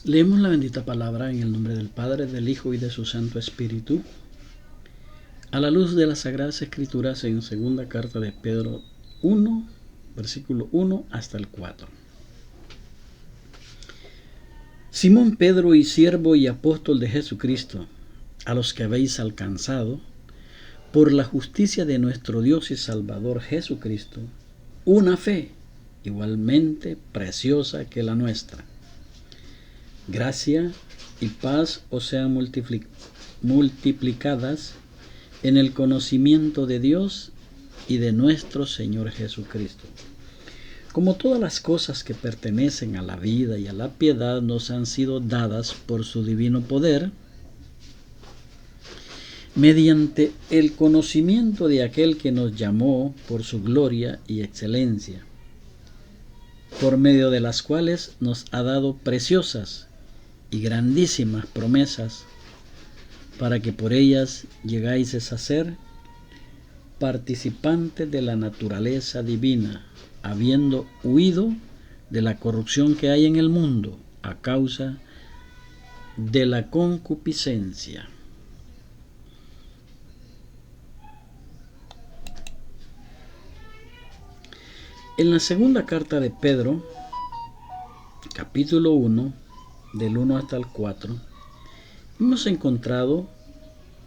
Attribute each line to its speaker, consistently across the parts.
Speaker 1: Leemos la bendita palabra en el nombre del Padre, del Hijo y de su Santo Espíritu, a la luz de las Sagradas Escrituras en segunda carta de Pedro 1, versículo 1 hasta el 4. Simón Pedro y siervo y apóstol de Jesucristo, a los que habéis alcanzado, por la justicia de nuestro Dios y Salvador Jesucristo, una fe igualmente preciosa que la nuestra. Gracia y paz os sean multiplicadas en el conocimiento de Dios y de nuestro Señor Jesucristo. Como todas las cosas que pertenecen a la vida y a la piedad nos han sido dadas por su divino poder, mediante el conocimiento de aquel que nos llamó por su gloria y excelencia, por medio de las cuales nos ha dado preciosas y grandísimas promesas, para que por ellas llegáis a ser participantes de la naturaleza divina, habiendo huido de la corrupción que hay en el mundo a causa de la concupiscencia. En la segunda carta de Pedro, capítulo 1, del 1 hasta el 4, hemos encontrado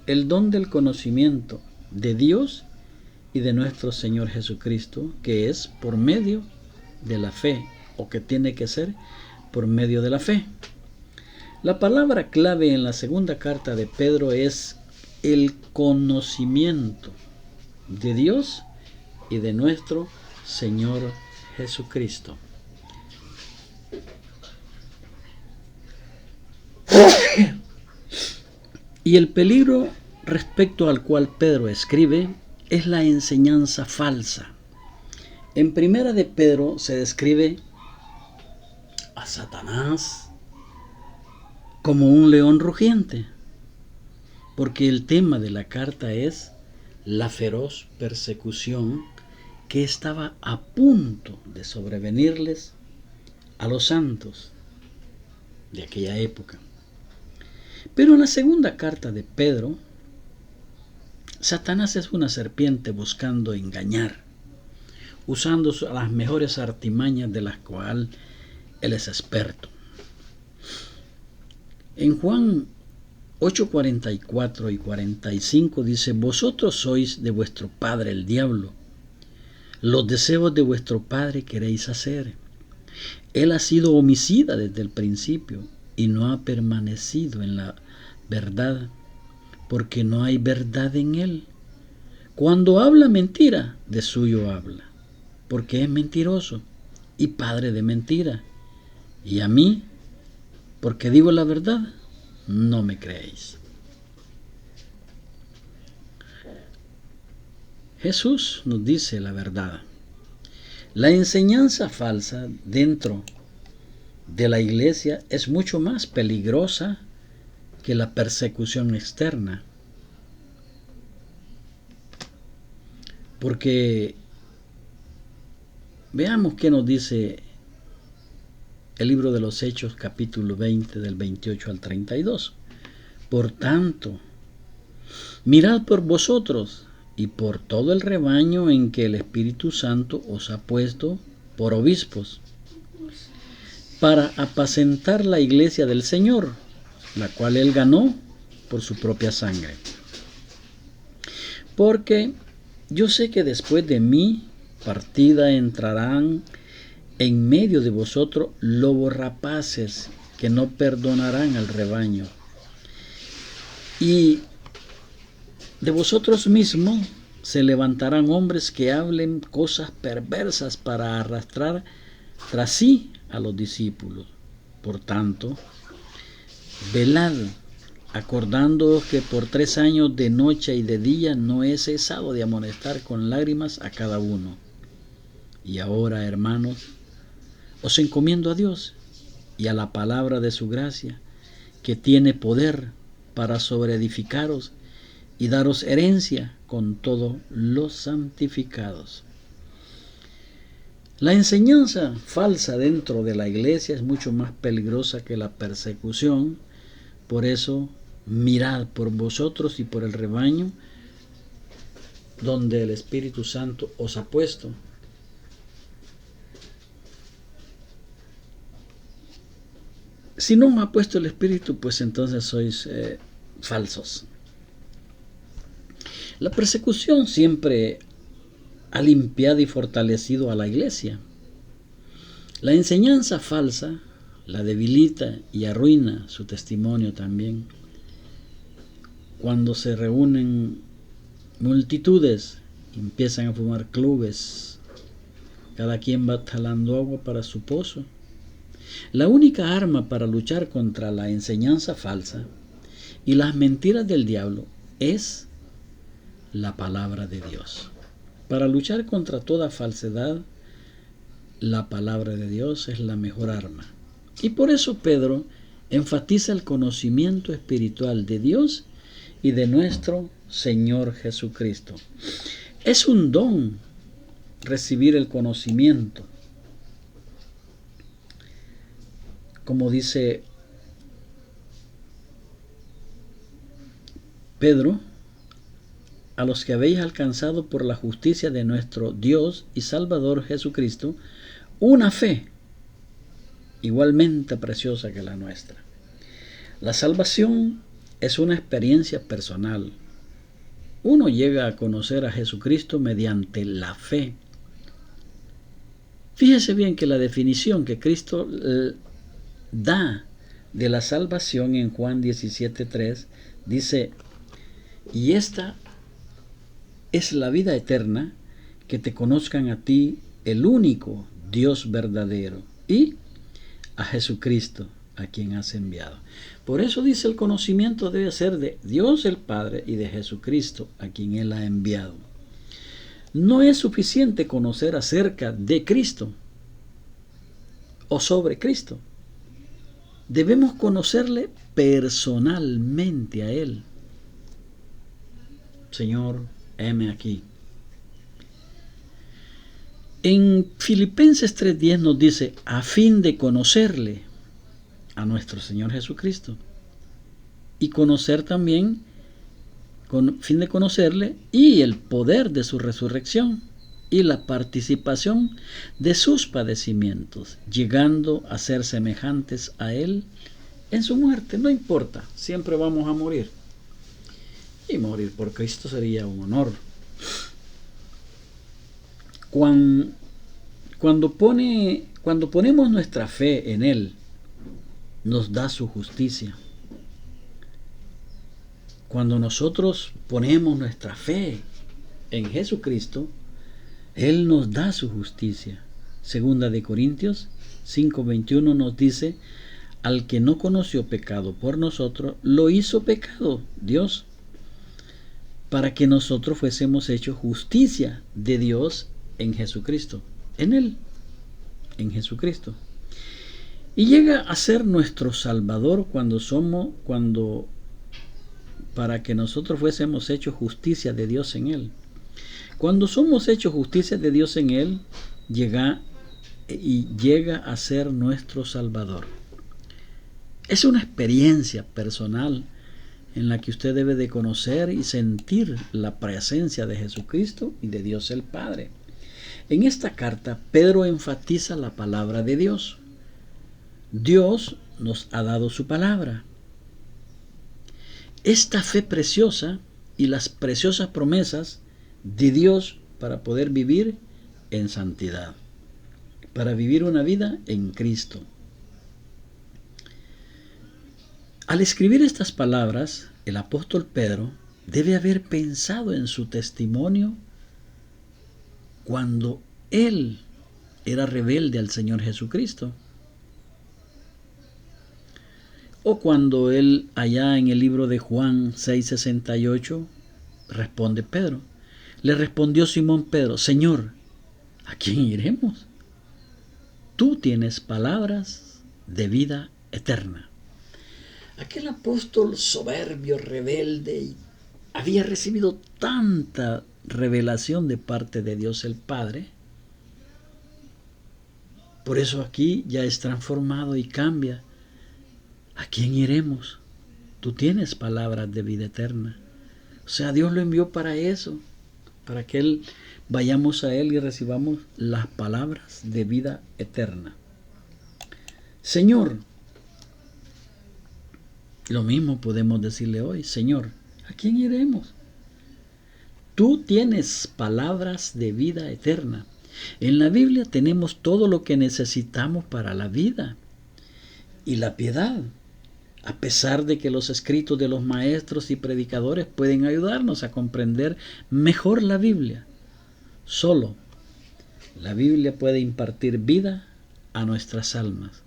Speaker 1: el don del conocimiento de Dios y de nuestro Señor Jesucristo, que es por medio de la fe, o que tiene que ser por medio de la fe. La palabra clave en la segunda carta de Pedro es el conocimiento de Dios y de nuestro Señor Jesucristo. Y el peligro respecto al cual Pedro escribe es la enseñanza falsa. En primera de Pedro se describe a Satanás como un león rugiente, porque el tema de la carta es la feroz persecución que estaba a punto de sobrevenirles a los santos de aquella época. Pero en la segunda carta de Pedro, Satanás es una serpiente buscando engañar, usando las mejores artimañas de las cuales él es experto. En Juan 8:44 y 45 dice: vosotros sois de vuestro padre el diablo, los deseos de vuestro padre queréis hacer. Él ha sido homicida desde el principio y no ha permanecido en la verdad, porque no hay verdad en él. Cuando habla mentira, de suyo habla, porque es mentiroso y padre de mentira. Y a mí, porque digo la verdad, no me creéis. Jesús nos dice la verdad. La enseñanza falsa dentro de la iglesia es mucho más peligrosa que la persecución externa, porque veamos qué nos dice el libro de los Hechos, capítulo 20, del 28 al 32. Por tanto, mirad por vosotros y por todo el rebaño en que el Espíritu Santo os ha puesto por obispos, para apacentar la iglesia del Señor, la cual él ganó por su propia sangre. Porque yo sé que después de mi partida entrarán en medio de vosotros lobos rapaces que no perdonarán al rebaño. Y de vosotros mismos se levantarán hombres que hablen cosas perversas para arrastrar tras sí a los discípulos. Por tanto, velad, acordándoos que por 3 años de noche y de día no he cesado de amonestar con lágrimas a cada uno. Y ahora, hermanos, os encomiendo a Dios y a la palabra de su gracia, que tiene poder para sobreedificaros y daros herencia con todos los santificados. La enseñanza falsa dentro de la iglesia es mucho más peligrosa que la persecución. Por eso, mirad por vosotros y por el rebaño donde el Espíritu Santo os ha puesto. Si no os ha puesto el Espíritu, pues entonces sois falsos. La persecución siempre ha limpiado y fortalecido a la iglesia. La enseñanza falsa la debilita y arruina su testimonio también. Cuando se reúnen multitudes, empiezan a formar clubes, cada quien va jalando agua para su pozo. La única arma para luchar contra la enseñanza falsa y las mentiras del diablo es la palabra de Dios. Para luchar contra toda falsedad, la palabra de Dios es la mejor arma. Y por eso Pedro enfatiza el conocimiento espiritual de Dios y de nuestro Señor Jesucristo. Es un don recibir el conocimiento. Como dice Pedro, a los que habéis alcanzado por la justicia de nuestro Dios y Salvador Jesucristo, una fe igualmente preciosa que la nuestra. La salvación es una experiencia personal. Uno llega a conocer a Jesucristo mediante la fe. Fíjese bien que la definición que Cristo da de la salvación en Juan 17:3 dice: y esta es la vida eterna, que te conozcan a ti, el único Dios verdadero, y a Jesucristo, a quien has enviado. Por eso dice, el conocimiento debe ser de Dios el Padre y de Jesucristo, a quien Él ha enviado. No es suficiente conocer acerca de Cristo o sobre Cristo. Debemos conocerle personalmente a Él. Señor, heme aquí. En Filipenses 3:10 nos dice, a fin de conocerle, a nuestro Señor Jesucristo, y conocer también, con fin de conocerle, y el poder de su resurrección, y la participación de sus padecimientos, llegando a ser semejantes a Él en su muerte. No importa, siempre vamos a morir. Y morir por Cristo sería un honor. Cuando ponemos nuestra fe en Él, nos da su justicia. Cuando nosotros ponemos nuestra fe en Jesucristo, Él nos da su justicia. Segunda de Corintios 5:21 nos dice, al que no conoció pecado por nosotros, lo hizo pecado Dios, para que nosotros fuésemos hechos justicia de Dios en Jesucristo, en Él, en Jesucristo. Y llega a ser nuestro Salvador para que nosotros fuésemos hechos justicia de Dios en Él. Cuando somos hechos justicia de Dios en Él, llega a ser nuestro Salvador. Es una experiencia personal en la que usted debe de conocer y sentir la presencia de Jesucristo y de Dios el Padre. En esta carta, Pedro enfatiza la palabra de Dios. Dios nos ha dado su palabra. Esta fe preciosa y las preciosas promesas de Dios para poder vivir en santidad, para vivir una vida en Cristo. Al escribir estas palabras, el apóstol Pedro debe haber pensado en su testimonio cuando él era rebelde al Señor Jesucristo. O cuando él, allá en el libro de Juan 6:68, responde Pedro. Le respondió Simón Pedro, Señor, ¿a quién iremos? Tú tienes palabras de vida eterna. Aquel apóstol soberbio, rebelde, había recibido tanta revelación de parte de Dios el Padre, Por eso aquí ya es transformado y cambia. ¿A quién iremos? Tú tienes palabras de vida eterna. O sea, Dios lo envió para eso, para que vayamos a Él y recibamos las palabras de vida eterna. Señor, lo mismo podemos decirle hoy, Señor, ¿a quién iremos? Tú tienes palabras de vida eterna. En la Biblia tenemos todo lo que necesitamos para la vida y la piedad, a pesar de que los escritos de los maestros y predicadores pueden ayudarnos a comprender mejor la Biblia. Solo la Biblia puede impartir vida a nuestras almas.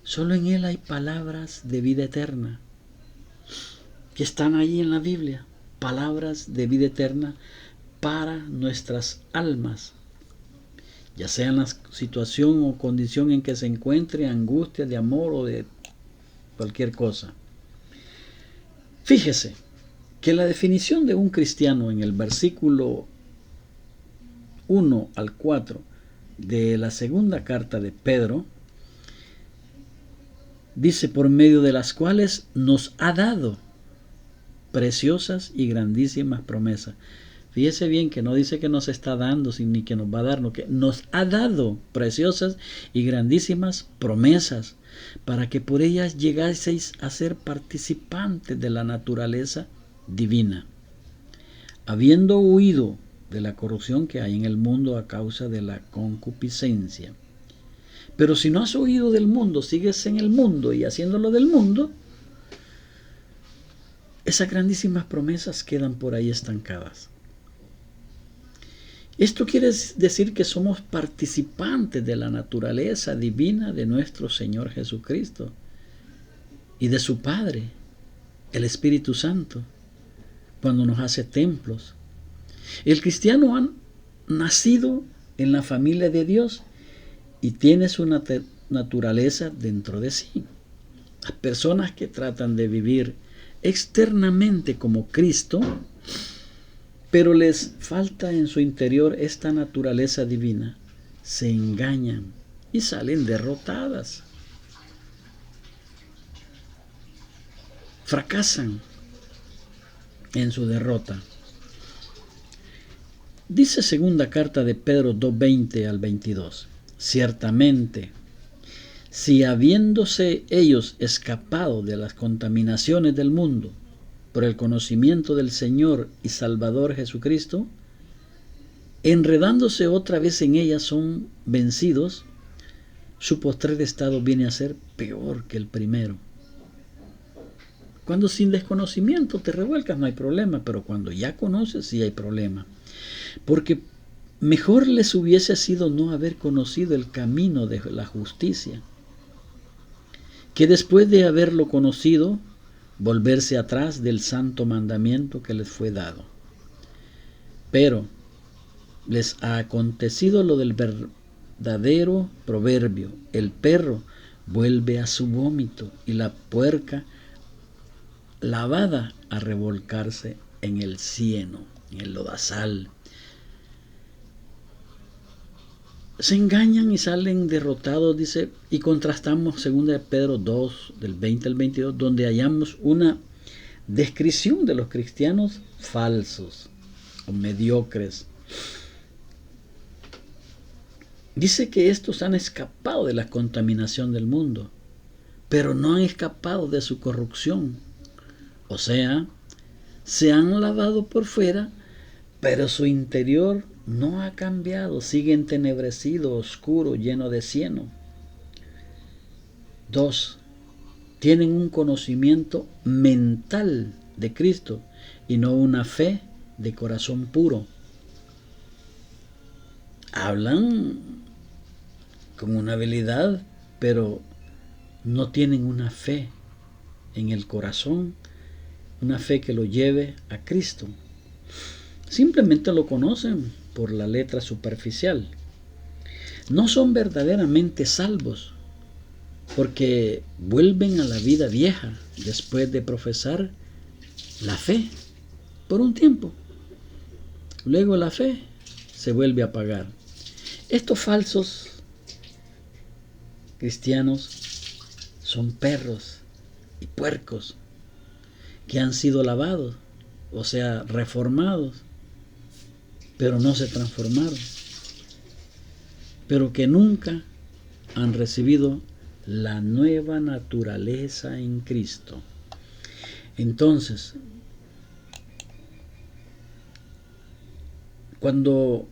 Speaker 1: Solo en Él hay palabras de vida eterna que están ahí en la Biblia. Palabras de vida eterna para nuestras almas, ya sea en la situación o condición en que se encuentre, angustia, de amor o de cualquier cosa. Fíjese que la definición de un cristiano en el versículo 1 al 4 de la segunda carta de Pedro dice: por medio de las cuales nos ha dado preciosas y grandísimas promesas. Fíjese bien que no dice que nos está dando ni que nos va a dar, no, que nos ha dado preciosas y grandísimas promesas para que por ellas llegaseis a ser participantes de la naturaleza divina, habiendo huido de la corrupción que hay en el mundo a causa de la concupiscencia. Pero si no has huido del mundo, sigues en el mundo y haciéndolo del mundo, esas grandísimas promesas quedan por ahí estancadas. Esto quiere decir que somos participantes de la naturaleza divina de nuestro Señor Jesucristo y de su Padre, el Espíritu Santo, cuando nos hace templos. El cristiano ha nacido en la familia de Dios y tiene su naturaleza dentro de sí. Las personas que tratan de vivir externamente como Cristo, pero les falta en su interior esta naturaleza divina, se engañan y salen derrotadas. Fracasan en su derrota. Dice segunda carta de Pedro 2:20 al 22. Ciertamente, si habiéndose ellos escapado de las contaminaciones del mundo por el conocimiento del Señor y Salvador Jesucristo, enredándose otra vez en ellas son vencidos, su postrer estado viene a ser peor que el primero. Cuando sin desconocimiento te revuelcas no hay problema, pero cuando ya conoces sí hay problema. Porque mejor les hubiese sido no haber conocido el camino de la justicia, que después de haberlo conocido, volverse atrás del santo mandamiento que les fue dado. Pero les ha acontecido lo del verdadero proverbio: el perro vuelve a su vómito y la puerca lavada a revolcarse en el cieno, en el lodazal. Se engañan y salen derrotados, dice, y contrastamos 2 Pedro 2, del 20 al 22, donde hallamos una descripción de los cristianos falsos o mediocres. Dice que estos han escapado de la contaminación del mundo, pero no han escapado de su corrupción. O sea, se han lavado por fuera, pero su interior no ha cambiado, sigue entenebrecido, oscuro, lleno de cieno. 2. Tienen un conocimiento mental de Cristo y no una fe de corazón puro. Hablan con una habilidad, pero no tienen una fe en el corazón, una fe que lo lleve a Cristo. Simplemente lo conocen por la letra superficial. No son verdaderamente salvos, porque vuelven a la vida vieja después de profesar la fe por un tiempo. Luego la fe se vuelve a apagar. Estos falsos cristianos son perros y puercos que han sido lavados, o sea, reformados, pero no se transformaron, pero que nunca han recibido la nueva naturaleza en Cristo. Entonces, cuando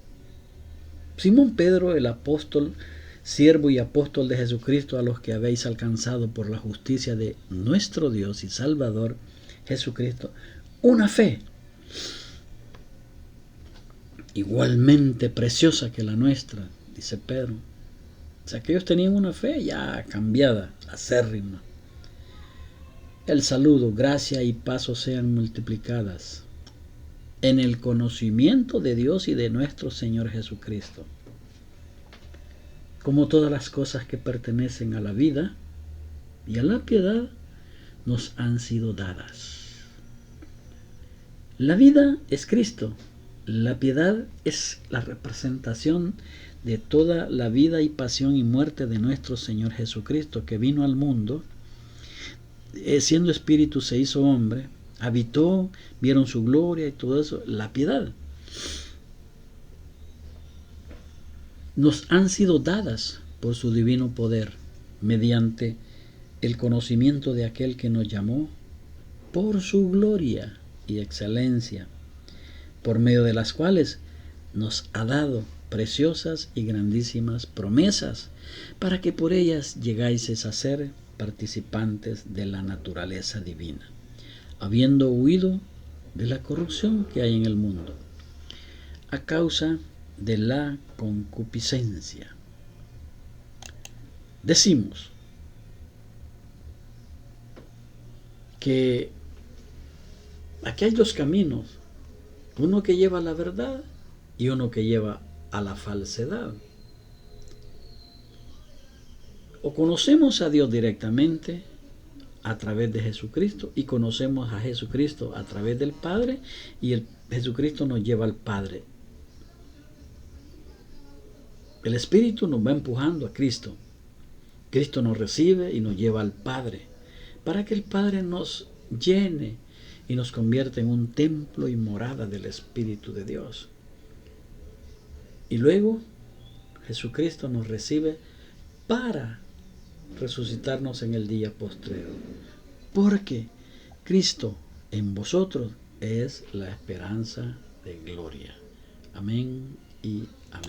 Speaker 1: Simón Pedro, el apóstol, siervo y apóstol de Jesucristo, a los que habéis alcanzado por la justicia de nuestro Dios y Salvador Jesucristo, una fe igualmente preciosa que la nuestra, dice Pedro. O sea, que ellos tenían una fe ya cambiada, acérrima. El saludo, gracia y paz sean multiplicadas en el conocimiento de Dios y de nuestro Señor Jesucristo. Como todas las cosas que pertenecen a la vida y a la piedad nos han sido dadas. La vida es Cristo. La piedad es la representación de toda la vida y pasión y muerte de nuestro Señor Jesucristo, que vino al mundo, siendo espíritu se hizo hombre, habitó, vieron su gloria y todo eso. La piedad nos han sido dadas por su divino poder, mediante el conocimiento de aquel que nos llamó por su gloria y excelencia, por medio de las cuales nos ha dado preciosas y grandísimas promesas, para que por ellas llegáis a ser participantes de la naturaleza divina, habiendo huido de la corrupción que hay en el mundo, a causa de la concupiscencia. Decimos que aquí hay dos caminos, uno que lleva a la verdad y uno que lleva a la falsedad. O conocemos a Dios directamente a través de Jesucristo, y conocemos a Jesucristo a través del Padre, y Jesucristo nos lleva al Padre. El Espíritu nos va empujando a Cristo. Cristo nos recibe y nos lleva al Padre, para que el Padre nos llene y nos convierta en un templo y morada del Espíritu de Dios. Y luego Jesucristo nos recibe para resucitarnos en el día postrero, porque Cristo en vosotros es la esperanza de gloria. Amén y amén.